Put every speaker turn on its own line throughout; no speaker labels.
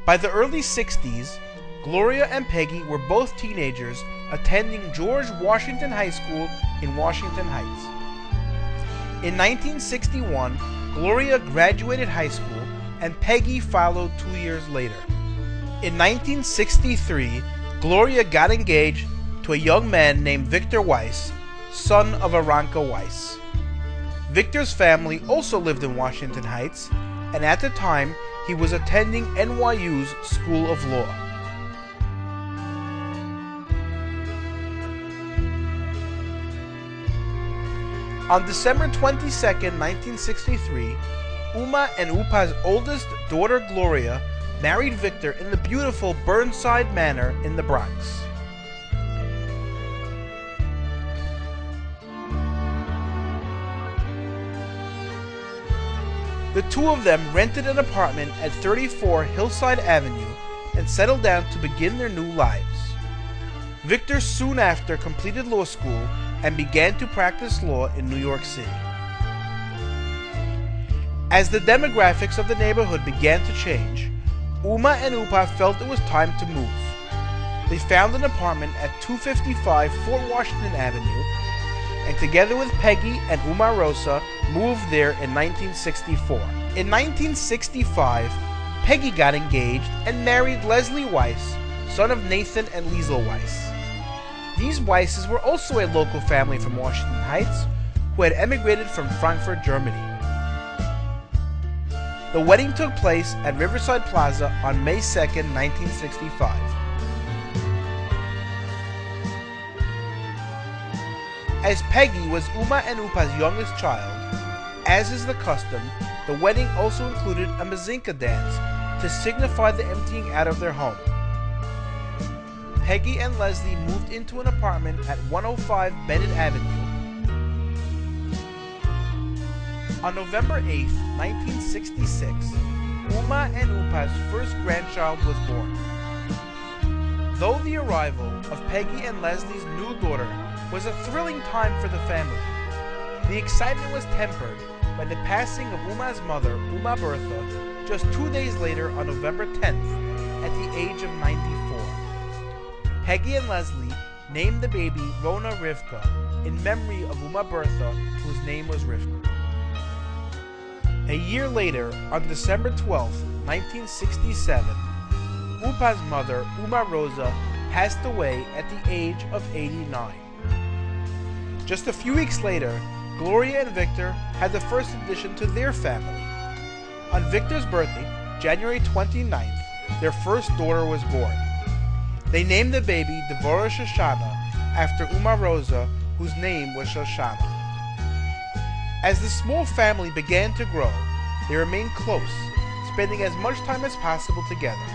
By the early 60s, Gloria and Peggy were both teenagers attending George Washington High School in Washington Heights. In 1961, Gloria graduated high school and Peggy followed 2 years later. In 1963, Gloria got engaged to a young man named Victor Weiss, son of Aranka Weiss. Victor's family also lived in Washington Heights, and at the time, he was attending NYU's School of Law. On December 22, 1963, Uma and Upa's oldest daughter Gloria married Victor in the beautiful Burnside Manor in the Bronx. The two of them rented an apartment at 34 Hillside Avenue and settled down to begin their new lives. Victor soon after completed law school and began to practice law in New York City. As the demographics of the neighborhood began to change, Uma and Upa felt it was time to move. They found an apartment at 255 Fort Washington Avenue, and together with Peggy and Uma Rosa, moved there in 1964. In 1965, Peggy got engaged and married Leslie Weiss, son of Nathan and Liesl Weiss. These Weisses were also a local family from Washington Heights who had emigrated from Frankfurt, Germany. The wedding took place at Riverside Plaza on May 2, 1965. As Peggy was Uma and Upa's youngest child, as is the custom, the wedding also included a Mazinka dance to signify the emptying out of their home. Peggy and Leslie moved into an apartment at 105 Bennett Avenue. On November 8, 1966, Uma and Upa's first grandchild was born. Though the arrival of Peggy and Leslie's new daughter was a thrilling time for the family, the excitement was tempered by the passing of Uma's mother, Uma Bertha, just 2 days later on November 10th at the age of 94. Peggy and Leslie named the baby Rona Rivka in memory of Uma Bertha, whose name was Rivka. A year later, on December 12, 1967, Upa's mother, Uma Rosa, passed away at the age of 89. Just a few weeks later, Gloria and Victor had the first addition to their family. On Victor's birthday, January 29th, their first daughter was born. They named the baby Devora Shoshana after Uma Rosa, whose name was Shoshana. As the small family began to grow, they remained close, spending as much time as possible together.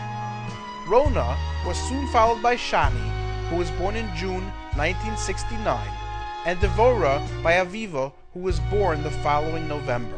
Rona was soon followed by Shani, who was born in June 1969, and Devora by Aviva, who was born the following November.